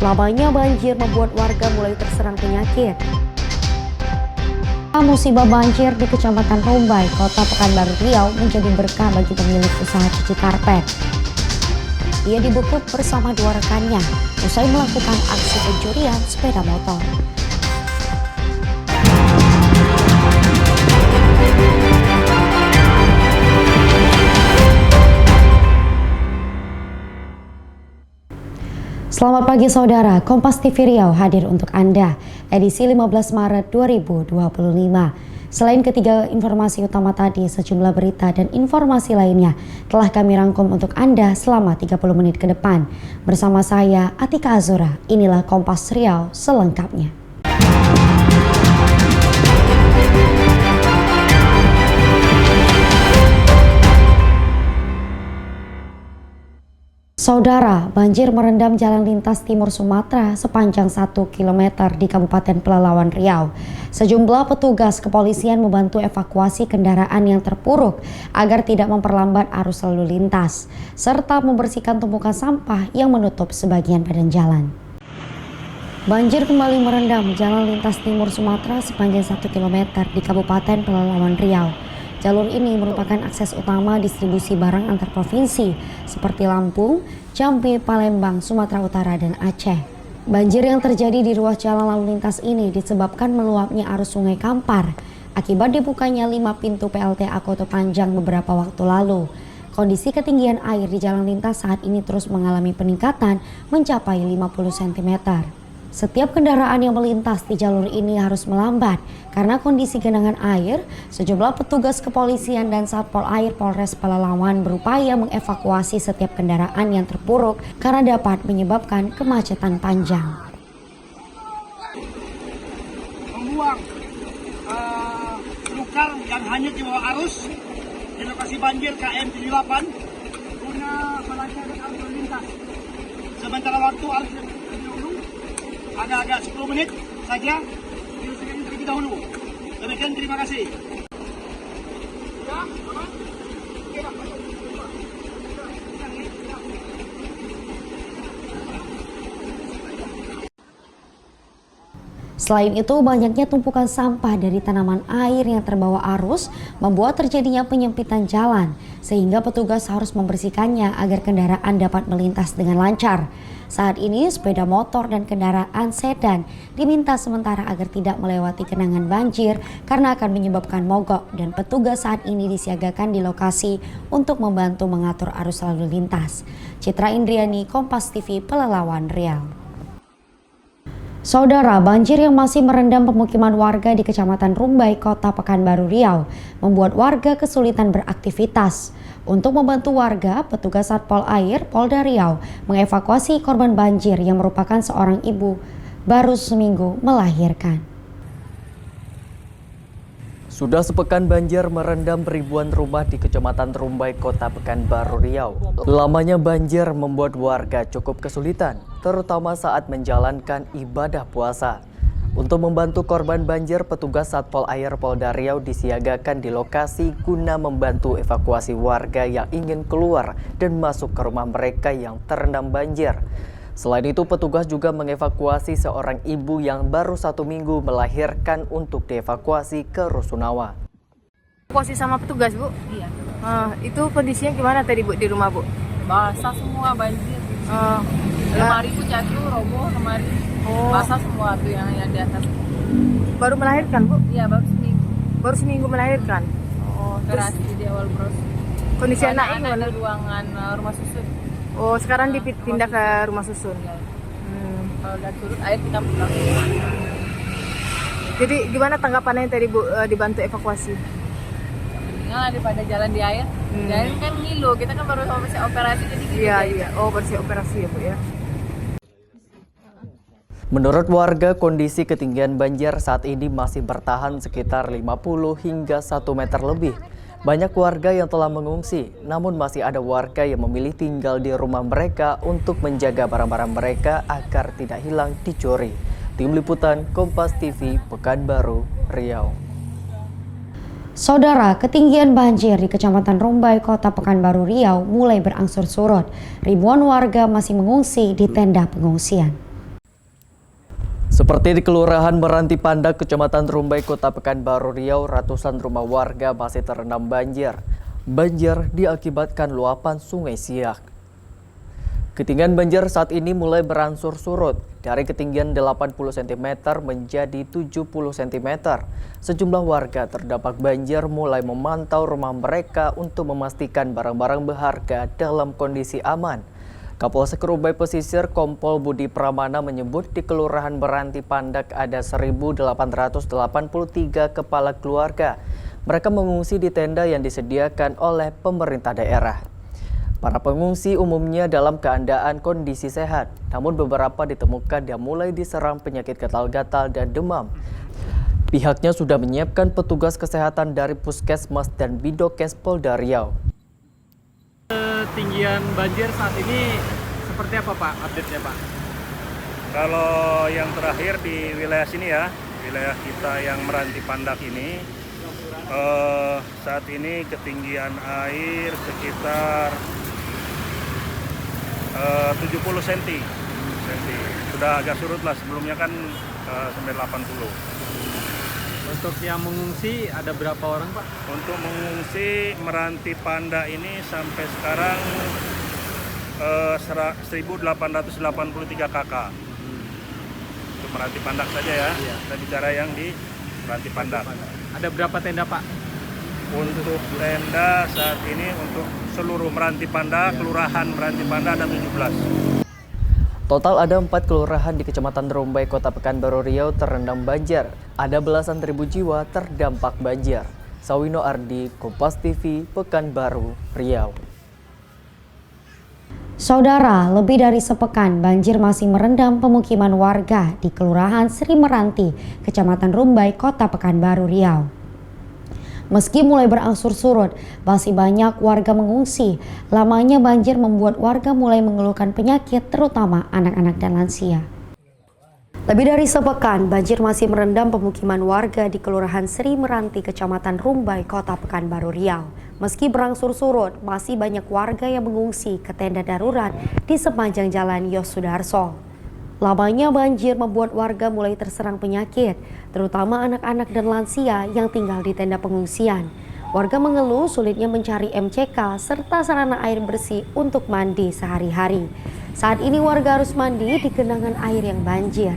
Lamanya banjir membuat warga mulai terserang penyakit. Musibah banjir di Kecamatan Rumbai, Kota Pekanbaru Riau menjadi berkah bagi pemilik usaha cuci karpet. Ia dibekuk bersama dua rekannya usai melakukan aksi pencurian sepeda motor. Selamat pagi saudara, Kompas TV Riau hadir untuk Anda, edisi 15 Maret 2025. Selain ketiga informasi utama tadi, sejumlah berita dan informasi lainnya telah kami rangkum untuk Anda selama 30 menit ke depan. Bersama saya, Atika Azura, inilah Kompas Riau selengkapnya. Saudara, banjir merendam jalan lintas timur Sumatera sepanjang 1 km di Kabupaten Pelalawan Riau. Sejumlah petugas kepolisian membantu evakuasi kendaraan yang terpuruk agar tidak memperlambat arus lalu lintas, serta membersihkan tumpukan sampah yang menutup sebagian badan jalan. Banjir kembali merendam jalan lintas timur Sumatera sepanjang 1 km di Kabupaten Pelalawan Riau. Jalur ini merupakan akses utama distribusi barang antar provinsi seperti Lampung, Jambi, Palembang, Sumatera Utara, dan Aceh. Banjir yang terjadi di ruas jalan lalu lintas ini disebabkan meluapnya arus Sungai Kampar akibat dibukanya 5 pintu PLTA Kota Panjang beberapa waktu lalu. Kondisi ketinggian air di jalan lintas saat ini terus mengalami peningkatan mencapai 50 cm. Setiap kendaraan yang melintas di jalur ini harus melambat karena kondisi genangan air. Sejumlah petugas kepolisian dan Satpol Air Polres Pelalawan berupaya mengevakuasi setiap kendaraan yang terpuruk karena dapat menyebabkan kemacetan panjang. Membuang lukar yang hanyut di bawah arus di lokasi banjir KM 78 guna melancarkan arus lalu lintas. Sementara waktu arus agak-agak 10 menit saja diusahakan terlebih dahulu. Demikian, terima kasih. Selain itu, banyaknya tumpukan sampah dari tanaman air yang terbawa arus membuat terjadinya penyempitan jalan, sehingga petugas harus membersihkannya agar kendaraan dapat melintas dengan lancar. Saat ini, sepeda motor dan kendaraan sedan diminta sementara agar tidak melewati genangan banjir karena akan menyebabkan mogok, dan petugas saat ini disiagakan di lokasi untuk membantu mengatur arus lalu lintas. Citra Indriani, Kompas TV, Pelalawan Riau. Saudara, banjir yang masih merendam pemukiman warga di Kecamatan Rumbai, Kota Pekanbaru Riau membuat warga kesulitan beraktivitas. Untuk membantu warga, petugas Satpol Air Polda Riau mengevakuasi korban banjir yang merupakan seorang ibu baru seminggu melahirkan. Sudah sepekan banjir merendam ribuan rumah di Kecamatan Rumbai, Kota Pekanbaru Riau. Lamanya banjir membuat warga cukup kesulitan, terutama saat menjalankan ibadah puasa. Untuk membantu korban banjir, petugas Satpol Air Polda Riau disiagakan di lokasi guna membantu evakuasi warga yang ingin keluar dan masuk ke rumah mereka yang terendam banjir. Selain itu, petugas juga mengevakuasi seorang ibu yang baru 1 minggu melahirkan untuk dievakuasi ke Rusunawa. Evakuasi sama petugas, Bu? Iya. Itu kondisinya gimana tadi, Bu, di rumah, Bu? Basah semua, banjir. Lemari pun jatuh, roboh lemari. Basah semua tuh yang di atas. Baru melahirkan, Bu? Iya, baru seminggu. Baru seminggu melahirkan? Operasi di awal bros. Kondisi anaknya Anak gimana? di ruangan rumah susun. Oh, sekarang dipindah ke rumah susun. Ya. Kalau udah turun air kita pulang. Jadi gimana tanggapannya tadi, Bu, dibantu evakuasi? Mendingan daripada jalan di air. Di air kan ngilu, kita kan baru selesai operasi jadi gitu. Iya. Oh, bersih operasi ya, Bu, ya. Menurut warga, kondisi ketinggian banjir saat ini masih bertahan sekitar 50 hingga 1 meter lebih. Banyak warga yang telah mengungsi, namun masih ada warga yang memilih tinggal di rumah mereka untuk menjaga barang-barang mereka agar tidak hilang dicuri. Tim Liputan Kompas TV, Pekanbaru, Riau. Saudara, ketinggian banjir di Kecamatan Rumbai, Kota Pekanbaru Riau mulai berangsur surut. Ribuan warga masih mengungsi di tenda pengungsian. Seperti di Kelurahan Meranti Pandak, Kecamatan Rumbai, Kota Pekanbaru Riau, ratusan rumah warga masih terendam banjir. Banjir diakibatkan luapan Sungai Siak. Ketinggian banjir saat ini mulai berangsur surut dari ketinggian 80 cm menjadi 70 cm. Sejumlah warga terdampak banjir mulai memantau rumah mereka untuk memastikan barang-barang berharga dalam kondisi aman. Kapolsek Rumbai Pesisir Kompol Budi Pramana menyebut di Kelurahan Meranti Pandak ada 1.883 kepala keluarga. Mereka mengungsi di tenda yang disediakan oleh pemerintah daerah. Para pengungsi umumnya dalam keadaan kondisi sehat, namun beberapa ditemukan yang mulai diserang penyakit gatal-gatal dan demam. Pihaknya sudah menyiapkan petugas kesehatan dari Puskesmas dan Bidokes Polda Riau. Ketinggian banjir saat ini seperti apa Pak update-nya Pak? Kalau yang terakhir di wilayah sini ya, wilayah kita yang Meranti Pandak ini, saat ini ketinggian air sekitar 70 cm. Sudah agak surut lah, sebelumnya kan sampai 80. Untuk yang mengungsi ada berapa orang Pak? Untuk mengungsi Meranti Pandak ini sampai sekarang 1.883 KK. Untuk Meranti Pandak saja ya, kita bicara yang di Meranti Pandak. Ada berapa tenda Pak? Untuk tenda saat ini untuk seluruh Meranti Pandak, Kelurahan Meranti Pandak ada 17. Total ada 4 kelurahan di Kecamatan Rumbai, Kota Pekanbaru Riau terendam banjir. Ada belasan ribu jiwa terdampak banjir. Sawino Ardi, Kompas TV, Pekanbaru Riau. Saudara, lebih dari sepekan banjir masih merendam pemukiman warga di Kelurahan Sri Meranti, Kecamatan Rumbai, Kota Pekanbaru Riau. Meski mulai berangsur surut, masih banyak warga mengungsi. Lamanya banjir membuat warga mulai mengeluhkan penyakit, terutama anak-anak dan lansia. Lebih dari sepekan, banjir masih merendam pemukiman warga di Kelurahan Sri Meranti, Kecamatan Rumbai, Kota Pekanbaru Riau. Meski berangsur surut, masih banyak warga yang mengungsi ke tenda darurat di sepanjang jalan Yos Sudarso. Lamanya banjir membuat warga mulai terserang penyakit, terutama anak-anak dan lansia yang tinggal di tenda pengungsian. Warga mengeluh sulitnya mencari MCK serta sarana air bersih untuk mandi sehari-hari. Saat ini warga harus mandi di genangan air yang banjir.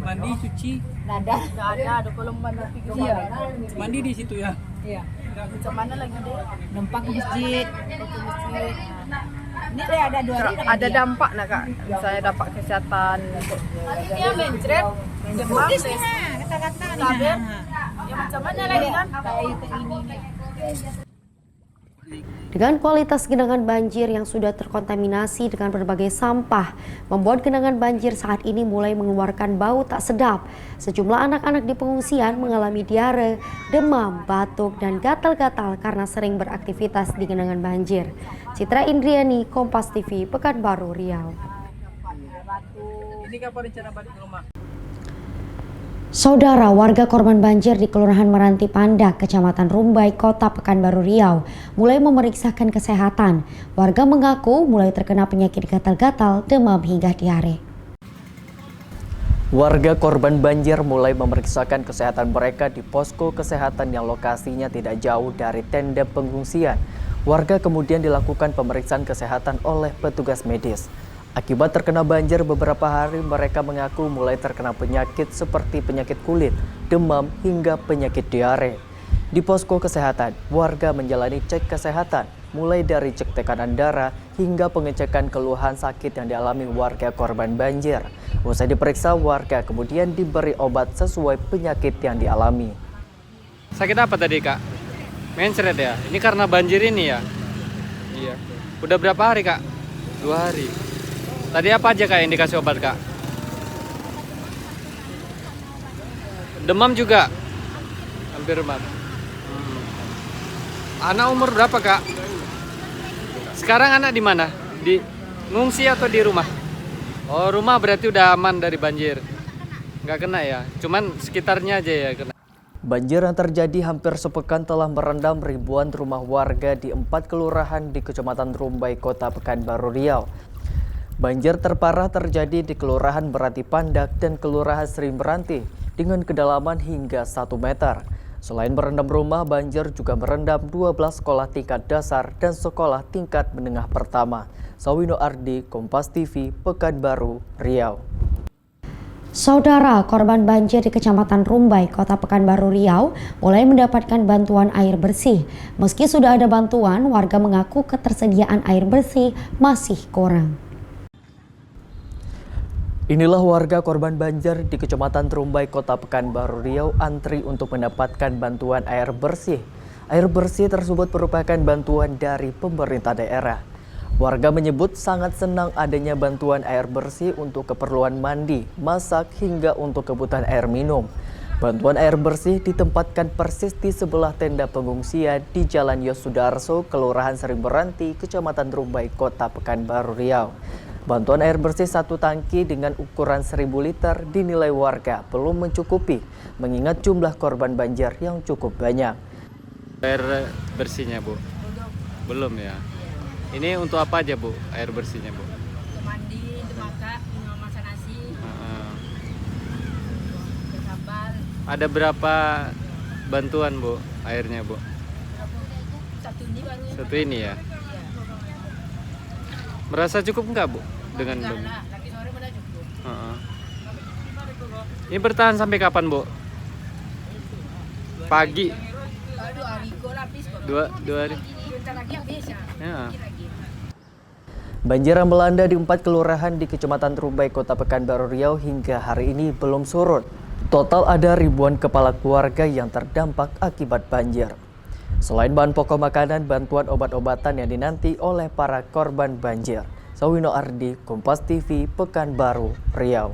Mandi suci? Nggak ada kolam mandi. Iya. Mandi di situ ya? Iya. Macam mana lagi deh? Nempak ke masjid. Ini deh ada 2 hari. Ada dampak nak Kak? Misalnya dampak kesehatan. Dia mencret, demam, kata-kata tabir. Ya macam mana lagi kan? Dengan kualitas genangan banjir yang sudah terkontaminasi dengan berbagai sampah, membuat genangan banjir saat ini mulai mengeluarkan bau tak sedap. Sejumlah anak-anak di pengungsian mengalami diare, demam, batuk, dan gatal-gatal karena sering beraktivitas di genangan banjir. Citra Indriani, Kompas TV, Pekanbaru Riau. Ini kapan rencana balik ke rumah? Saudara, warga korban banjir di Kelurahan Meranti Pandak, Kecamatan Rumbai, Kota Pekanbaru Riau mulai memeriksakan kesehatan. Warga mengaku mulai terkena penyakit gatal-gatal, demam hingga diare. Warga korban banjir mulai memeriksakan kesehatan mereka di posko kesehatan yang lokasinya tidak jauh dari tenda pengungsian. Warga kemudian dilakukan pemeriksaan kesehatan oleh petugas medis. Akibat terkena banjir beberapa hari, mereka mengaku mulai terkena penyakit seperti penyakit kulit, demam, hingga penyakit diare. Di posko kesehatan, warga menjalani cek kesehatan, mulai dari cek tekanan darah hingga pengecekan keluhan sakit yang dialami warga korban banjir. Usai diperiksa, warga kemudian diberi obat sesuai penyakit yang dialami. Sakit apa tadi Kak? Mencret ya? Ini karena banjir ini ya? Iya. Udah berapa hari Kak? 2 hari. Tadi apa aja Kak yang dikasih obat Kak? Demam juga? Hampir demam. Anak umur berapa Kak? Sekarang anak di mana? Di ngungsi atau di rumah? Oh rumah berarti udah aman dari banjir. Nggak kena ya? Cuman sekitarnya aja ya kena. Banjir yang terjadi hampir sepekan telah merendam ribuan rumah warga di 4 kelurahan di Kecamatan Rumbai, Kota Pekanbaru Riau. Banjir terparah terjadi di Kelurahan Meranti Pandak dan Kelurahan Sri Meranti dengan kedalaman hingga 1 meter. Selain merendam rumah, banjir juga merendam 12 sekolah tingkat dasar dan sekolah tingkat menengah pertama. Sawino Ardi, Kompas TV, Pekanbaru, Riau. Saudara, korban banjir di Kecamatan Rumbai, Kota Pekanbaru Riau mulai mendapatkan bantuan air bersih. Meski sudah ada bantuan, warga mengaku ketersediaan air bersih masih kurang. Inilah warga korban banjir di Kecamatan Rumbai, Kota Pekanbaru Riau antri untuk mendapatkan bantuan air bersih. Air bersih tersebut merupakan bantuan dari pemerintah daerah. Warga menyebut sangat senang adanya bantuan air bersih untuk keperluan mandi, masak, hingga untuk kebutuhan air minum. Bantuan air bersih ditempatkan persis di sebelah tenda pengungsian di Jalan Yosudarso, Kelurahan Sri Meranti, Kecamatan Rumbai, Kota Pekanbaru Riau. Bantuan air bersih 1 tangki dengan ukuran 1000 liter dinilai warga belum mencukupi, mengingat jumlah korban banjir yang cukup banyak. Air bersihnya, Bu? Belum ya. Ini untuk apa aja, Bu, air bersihnya, Bu? Untuk mandi, untuk makan, untuk masak nasi, untuk sambal. Ada berapa bantuan, Bu, airnya, Bu? Satu ini baru. Satu ini ya. Merasa cukup enggak, Bu, dengan Enggak lah, lagi sore udah cukup. Ini bertahan sampai kapan, Bu? Pagi. Kalau 2 hari kok habis kok. Dua hari. Bentar lagi habis ya. Ya. Dikit lagi. Banjir yang melanda di 4 kelurahan di Kecamatan Rumbai, Kota Pekanbaru Riau hingga hari ini belum surut. Total ada ribuan kepala keluarga yang terdampak akibat banjir. Selain bahan pokok makanan, bantuan obat-obatan yang dinanti oleh para korban banjir. Sawino Ardi, Kompas TV, Pekanbaru, Riau.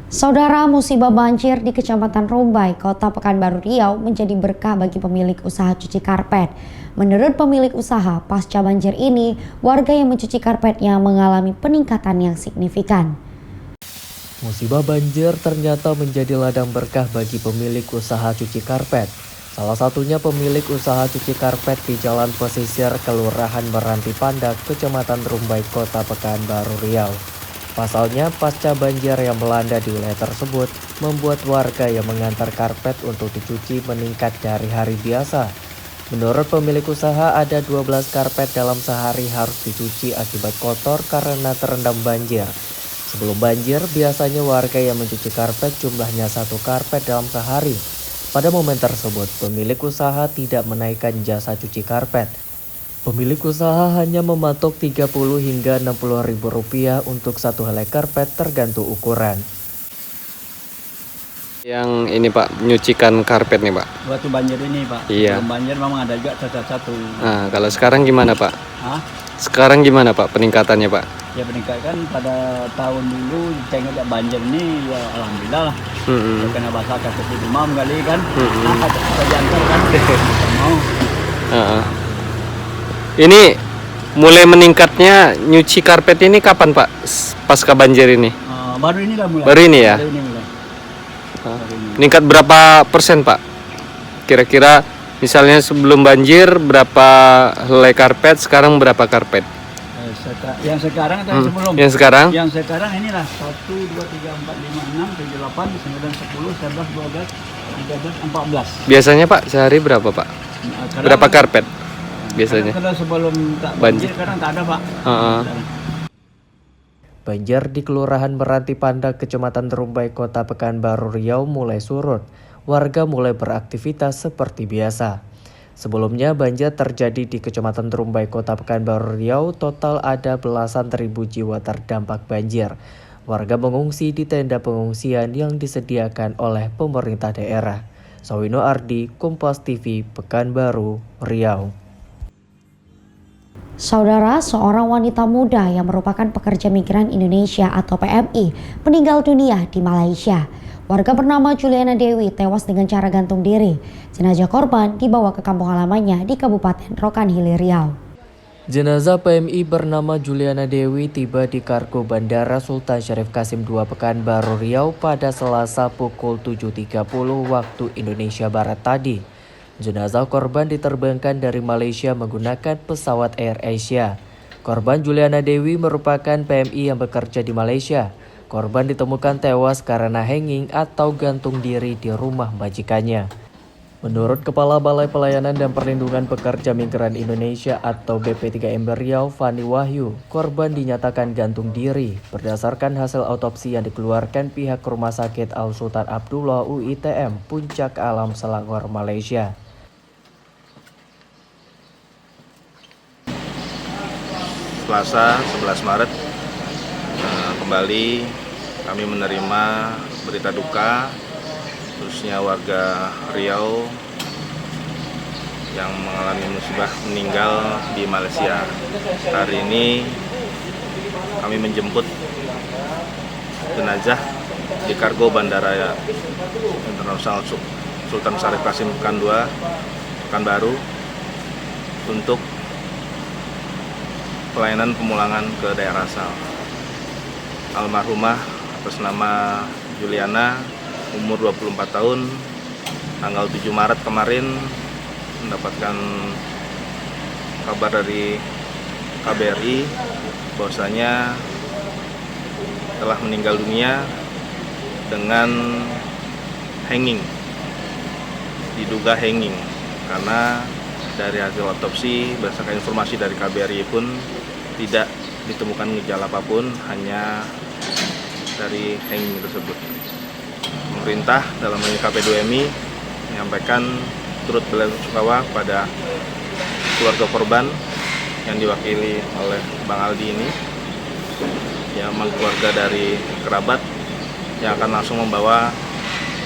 Saudara, musibah banjir di Kecamatan Rumbai, Kota Pekanbaru Riau menjadi berkah bagi pemilik usaha cuci karpet. Menurut pemilik usaha, pasca banjir ini, warga yang mencuci karpetnya mengalami peningkatan yang signifikan. Musibah banjir ternyata menjadi ladang berkah bagi pemilik usaha cuci karpet. Salah satunya pemilik usaha cuci karpet di Jalan Pesisir, Kelurahan Meranti Pandak, Kecamatan Rumbai, Kota Pekanbaru Riau. Pasalnya, pasca banjir yang melanda di wilayah tersebut, membuat warga yang mengantar karpet untuk dicuci meningkat dari hari biasa. Menurut pemilik usaha, ada 12 karpet dalam sehari harus dicuci akibat kotor karena terendam banjir. Sebelum banjir, biasanya warga yang mencuci karpet jumlahnya 1 karpet dalam sehari. Pada momen tersebut, pemilik usaha tidak menaikkan jasa cuci karpet. Pemilik usaha hanya mematok Rp30 hingga Rp60.000 untuk 1 helai karpet tergantung ukuran. Yang ini, Pak, menyucikan karpet nih, Pak. Waktu banjir ini, Pak. Iya. Sebelum banjir memang ada juga satu-satu. Nah, kalau sekarang gimana, Pak? Hah? Sekarang gimana, Pak, peningkatannya, Pak? Ya peningkatan pada tahun dulu tengok banjir ini ya alhamdulillah lah. Ya, kena basah kaki demam kali kan. Apa kita jangkar kan? Kita mau. Ini mulai meningkatnya nyuci karpet ini kapan, Pak? Pasca banjir ini? Baru ini lah mulai. Baru ini ya? Baru ini mulai. Meningkat berapa persen, Pak? Kira-kira misalnya sebelum banjir berapa helai karpet, sekarang berapa karpet? Yang sekarang atau yang sebelum? Yang sekarang? Yang sekarang inilah 1, 2, 3, 4, 5, 6, 7, 8, 9, 10, 11, 12, 13, 14. Biasanya, Pak, sehari berapa, Pak? Berapa karpet biasanya? Kalau sebelum tak banjir kadang tak ada, Pak. Banjir di Kelurahan Meranti Pandak, Kecamatan Rumbai, Kota Pekanbaru Riau mulai surut. Warga mulai beraktivitas seperti biasa. Sebelumnya banjir terjadi di Kecamatan Rumbai, Kota Pekanbaru Riau. Total ada belasan ribu jiwa terdampak banjir. Warga mengungsi di tenda pengungsian yang disediakan oleh pemerintah daerah. Sawino Ardi, Kompas TV, Pekanbaru, Riau. Saudara, seorang wanita muda yang merupakan pekerja migran Indonesia atau PMI meninggal dunia di Malaysia. Warga bernama Juliana Dewi tewas dengan cara gantung diri. Jenazah korban dibawa ke kampung halamannya di Kabupaten Rokan Hilir, Riau. Jenazah PMI bernama Juliana Dewi tiba di Kargo Bandara Sultan Syarif Kasim II Pekanbaru Riau pada Selasa pukul 7.30 waktu Indonesia Barat tadi. Jenazah korban diterbangkan dari Malaysia menggunakan pesawat Air Asia. Korban Juliana Dewi merupakan PMI yang bekerja di Malaysia. Korban ditemukan tewas karena hanging atau gantung diri di rumah majikannya. Menurut Kepala Balai Pelayanan dan Perlindungan Pekerja Migran Indonesia atau BP3M Riau, Fani Wahyu, korban dinyatakan gantung diri berdasarkan hasil autopsi yang dikeluarkan pihak Rumah Sakit Al Sultan Abdullah UITM Puncak Alam Selangor, Malaysia. Selasa 11 Maret kembali kami menerima berita duka khususnya warga Riau yang mengalami musibah meninggal di Malaysia. Hari ini kami menjemput jenazah di kargo Bandara Internasional Sultan Syarif Kasim Pekanbaru untuk pelayanan pemulangan ke daerah asal. Almarhumah atas nama Juliana, umur 24 tahun, tanggal 7 Maret kemarin mendapatkan kabar dari KBRI bahwasanya telah meninggal dunia dengan hanging, diduga hanging karena dari hasil otopsi berdasarkan informasi dari KBRI pun tidak ditemukan gejala apapun, hanya dari hanging tersebut. Pemerintah dalam hal ini KP2MI menyampaikan turut belasungkawa pada keluarga korban yang diwakili oleh Bang Aldi ini, yang keluarga dari kerabat yang akan langsung membawa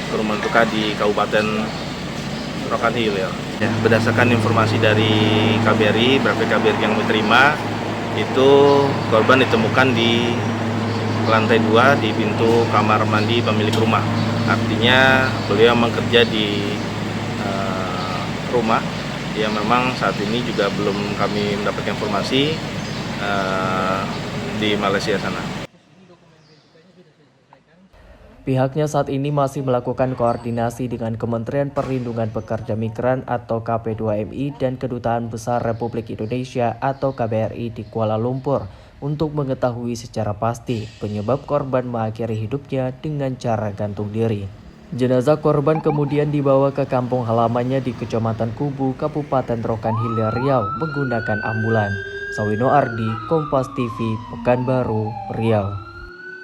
ke rumah duka di Kabupaten Rokan Hilir. Ya, berdasarkan informasi dari KBRI, berapa KBRI yang diterima, itu korban ditemukan di lantai 2 di pintu kamar mandi pemilik rumah. Artinya beliau memang kerja di rumah. Ya, memang saat ini juga belum kami mendapatkan informasi di Malaysia sana. Pihaknya saat ini masih melakukan koordinasi dengan Kementerian Perlindungan Pekerja Migran atau KP2MI dan Kedutaan Besar Republik Indonesia atau KBRI di Kuala Lumpur untuk mengetahui secara pasti penyebab korban mengakhiri hidupnya dengan cara gantung diri. Jenazah korban kemudian dibawa ke kampung halamannya di Kecamatan Kubu, Kabupaten Rokan Hilir, Riau menggunakan ambulan. Sawino Ardi, Kompas TV, Pekanbaru, Riau.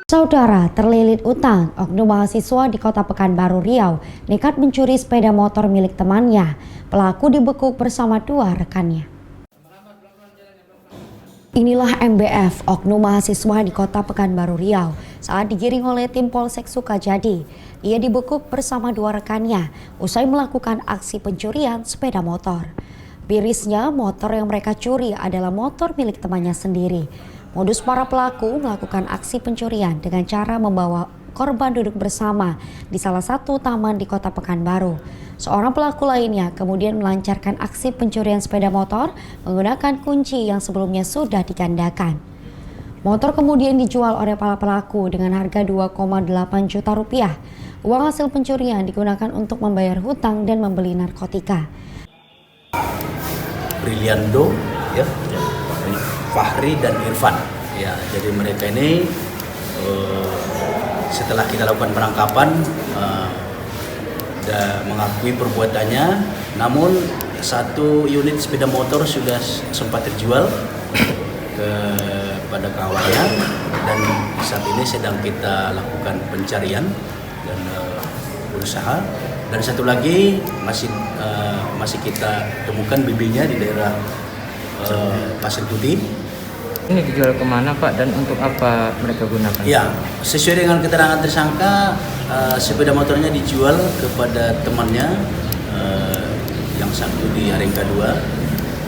Saudara, terlilit utang, oknum mahasiswa di Kota Pekanbaru, Riau nekat mencuri sepeda motor milik temannya. Pelaku dibekuk bersama 2 rekannya. Inilah MBF, oknum mahasiswa di Kota Pekanbaru, Riau, saat digiring oleh tim Polsek Sukajadi. Ia dibekuk bersama 2 rekannya usai melakukan aksi pencurian sepeda motor. Mirisnya, motor yang mereka curi adalah motor milik temannya sendiri. Modus para pelaku melakukan aksi pencurian dengan cara membawa korban duduk bersama di salah satu taman di Kota Pekanbaru. Seorang pelaku lainnya kemudian melancarkan aksi pencurian sepeda motor menggunakan kunci yang sebelumnya sudah digandakan. Motor kemudian dijual oleh para pelaku dengan harga 2,8 juta rupiah. Uang hasil pencurian digunakan untuk membayar hutang dan membeli narkotika. Briliando, ya, Fahri dan Irfan. Ya, jadi mereka ini setelah kita lakukan penangkapan mengakui perbuatannya, namun 1 unit sepeda motor sudah sempat terjual kepada kawannya dan saat ini sedang kita lakukan pencarian dan berusaha. Dan 1 lagi masih kita temukan BB-nya di daerah Pasir Putih. Ini dijual kemana Pak dan untuk apa mereka gunakan? Ya, sesuai dengan keterangan tersangka, sepeda motornya dijual kepada temannya yang satu di Haringga 2.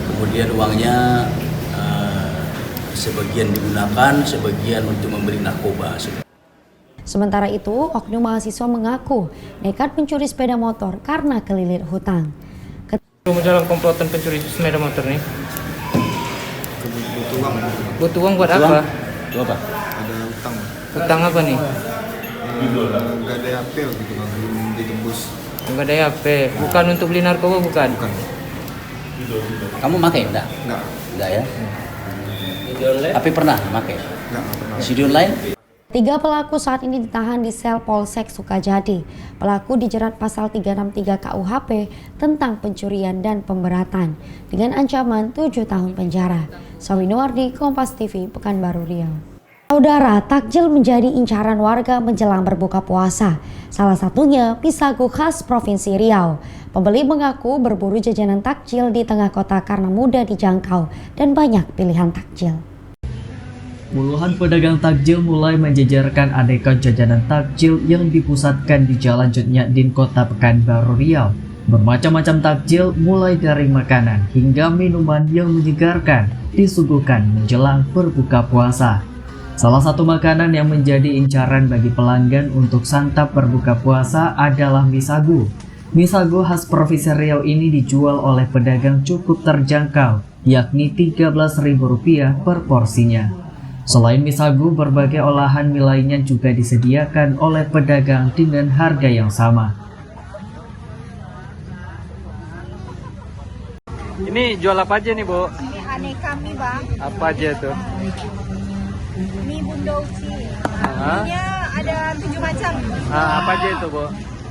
Kemudian uangnya sebagian digunakan, sebagian untuk membeli narkoba. Sementara itu, oknum mahasiswa mengaku nekat mencuri sepeda motor karena kelilit hutang. Dalam komplotan pencuri sepeda motor nih. Butuh uang buat apa? Itu apa? Ada utang. Utang apa nih? Nggak ada HP gitu kan, belum ditembus. Nggak ada HP. Bukan untuk beli narkoba bukan? Bukan. Kamu pakai enggak? Enggak. Enggak ya? Tapi pernah pakai? Judi online? 3 pelaku saat ini ditahan di sel Polsek Sukajadi. Pelaku dijerat pasal 363 KUHP tentang pencurian dan pemberatan dengan ancaman 7 tahun penjara. Sawi Nuardi, Kompas TV, Pekanbaru Riau. Saudara, takjil menjadi incaran warga menjelang berbuka puasa. Salah satunya pisago khas Provinsi Riau. Pembeli mengaku berburu jajanan takjil di tengah kota karena mudah dijangkau dan banyak pilihan takjil. Puluhan pedagang takjil mulai menjejerkan aneka jajanan takjil yang dipusatkan di Jalan Cut Nyadin, Kota Pekanbaru Riau. Bermacam-macam takjil mulai dari makanan hingga minuman yang menyegarkan disuguhkan menjelang berbuka puasa. Salah satu makanan yang menjadi incaran bagi pelanggan untuk santap berbuka puasa adalah mie sagu. Mie sagu khas Provinsi Riau ini dijual oleh pedagang cukup terjangkau, yakni Rp13.000 per porsinya. Selain mie sagu, berbagai olahan mie lainnya juga disediakan oleh pedagang dengan harga yang sama. Ini jual apa aja nih, Bu? Mie aneka mie, Bang. Apa aja tuh? Mie Bunda Uci. Ah. Mie-nya ada 7 macam. Apa aja itu, Bu?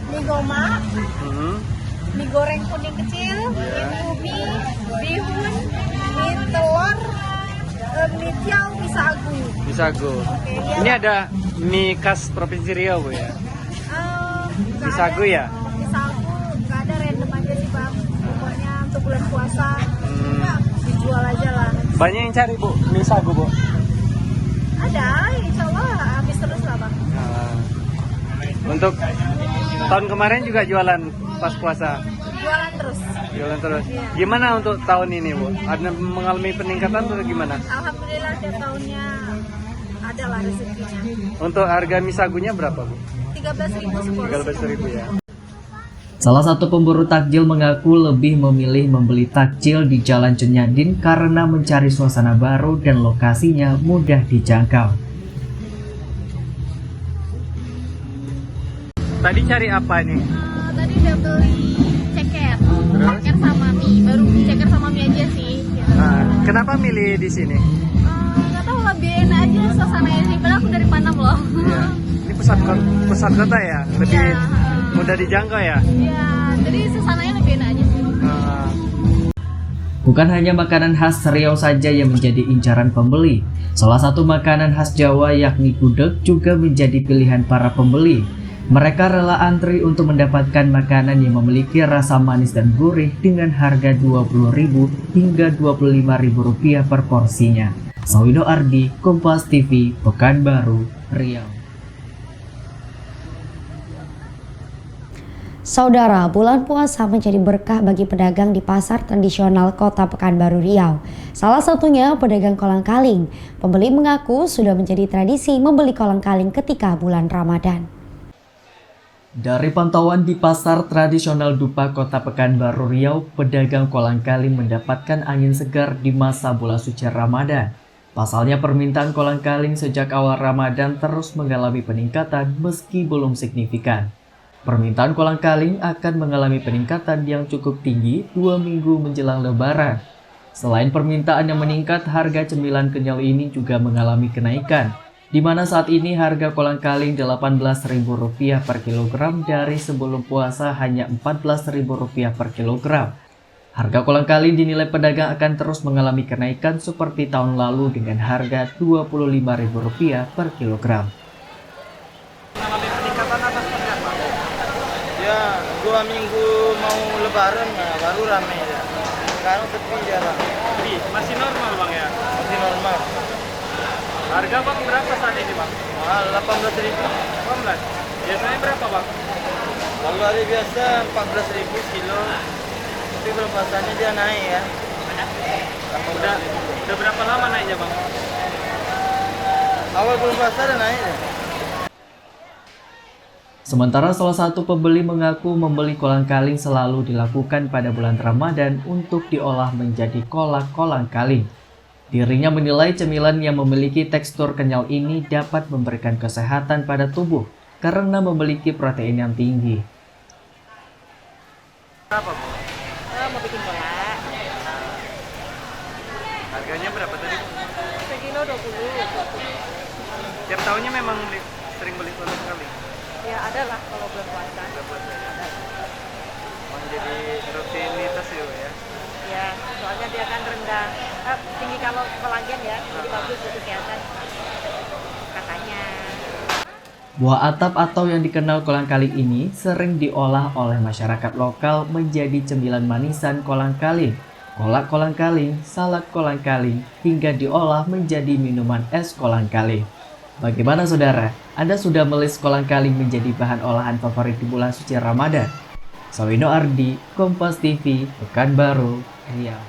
Mie goma, mie goreng kuning kecil, mie ubi, bihun, mie telur, mie tiao, mie sagu. Mie sagu. Ini ada mie khas Provinsi Riau, Bu ya? Mie sagu ya? Mie sagu, nggak ada, random aja sih, Bang. Pokoknya untuk bulan puasa, dijual aja lah. Banyak yang cari, Bu, mie sagu, Bu? Ada, insya Allah habis terus lah, Bang. Untuk tahun kemarin juga jualan pas puasa? Jualan terus. Jualan terus. Iya. Gimana untuk tahun ini, Bu? Ada mengalami peningkatan atau gimana? Alhamdulillah tiap tahunnya ada lah rezekinya. Untuk harga mie sagunya berapa, Bu? 13.000 seporsi. 13.000 ya. Salah satu pemburu takjil mengaku lebih memilih membeli takjil di Jalan Cut Nyadin karena mencari suasana baru dan lokasinya mudah dijangkau. Tadi cari apa nih? Tadi udah beli ceker sama mie, baru ceker sama mie aja sih. Gitu. Kenapa milih di sini? Gak tau, lebih enak aja suasananya sih. Padahal aku dari Panam loh. Ya. Ini pusat kota ya, lebih mudah dijangkau ya. Iya, jadi suasananya lebih enak aja sih. Bukan hanya makanan khas Riau saja yang menjadi incaran pembeli. Salah satu makanan khas Jawa yakni gudeg juga menjadi pilihan para pembeli. Mereka rela antri untuk mendapatkan makanan yang memiliki rasa manis dan gurih dengan harga Rp20.000 hingga Rp25.000 per porsinya. Sawido Ardi, Kompas TV, Pekanbaru, Riau. Saudara, bulan puasa menjadi berkah bagi pedagang di pasar tradisional Kota Pekanbaru Riau. Salah satunya pedagang kolang-kaling. Pembeli mengaku sudah menjadi tradisi membeli kolang-kaling ketika bulan Ramadan. Dari pantauan di pasar tradisional Dupa Kota Pekanbaru Riau, pedagang kolang-kaling mendapatkan angin segar di masa bulan suci Ramadan. Pasalnya permintaan kolang-kaling sejak awal Ramadan terus mengalami peningkatan meski belum signifikan. Permintaan kolang-kaling akan mengalami peningkatan yang cukup tinggi 2 minggu menjelang Lebaran. Selain permintaan yang meningkat, harga cemilan kenyal ini juga mengalami kenaikan, di mana saat ini harga kolang-kaling Rp18.000 per kilogram dari sebelum puasa hanya Rp14.000 per kilogram. Harga kolang-kaling dinilai pedagang akan terus mengalami kenaikan seperti tahun lalu dengan harga Rp25.000 per kilogram. Ya, 2 minggu mau Lebaran baru ramai ya. Sekarang sepi jarang. Masih normal, Bang ya? Masih normal. Harga Bang berapa saat ini, Bang? 18.000. 18. Biasanya berapa, Bang? Kalau hari biasa 14.000 kilo. Tapi belum pasarnya dia naik ya. Udah berapa lama naiknya, Bang? Awal belum pasar udah naik ya. Sementara salah satu pembeli mengaku membeli kolang-kaling selalu dilakukan pada bulan Ramadan untuk diolah menjadi kolak kolang-kaling. Dirinya menilai cemilan yang memiliki tekstur kenyal ini dapat memberikan kesehatan pada tubuh karena memiliki protein yang tinggi. Berapa, Bu? Mau bikin kolak. Harganya berapa tadi? Tiap tahunnya memang sering beli kolang kaling. Ya ada lah kalau bulan puasa. Menjadi rutinitas ya. Ya, soalnya dia kan rendah, tinggi kalau kolagen ya, jadi bagus untuk kesehatan katanya. Buah atap atau yang dikenal kolang-kaling ini sering diolah oleh masyarakat lokal menjadi cemilan manisan kolang-kaling, kolak kolang-kaling, salad kolang-kaling, hingga diolah menjadi minuman es kolang-kaling. Bagaimana saudara? Anda sudah melis kolang-kaling menjadi bahan olahan favorit di bulan suci Ramadan? Sawino Ardi, Kompas TV, Pekanbaru, Riau.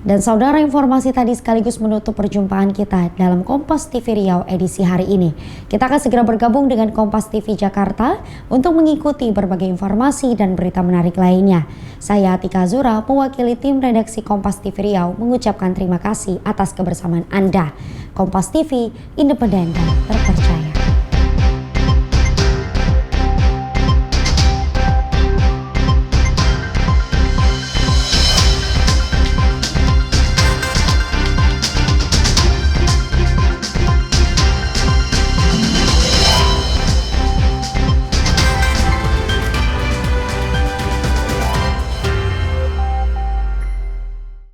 Dan saudara, informasi tadi sekaligus menutup perjumpaan kita dalam Kompas TV Riau edisi hari ini. Kita akan segera bergabung dengan Kompas TV Jakarta untuk mengikuti berbagai informasi dan berita menarik lainnya. Saya Atika Azura, mewakili tim redaksi Kompas TV Riau, mengucapkan terima kasih atas kebersamaan Anda. Kompas TV, independen dan terpercaya.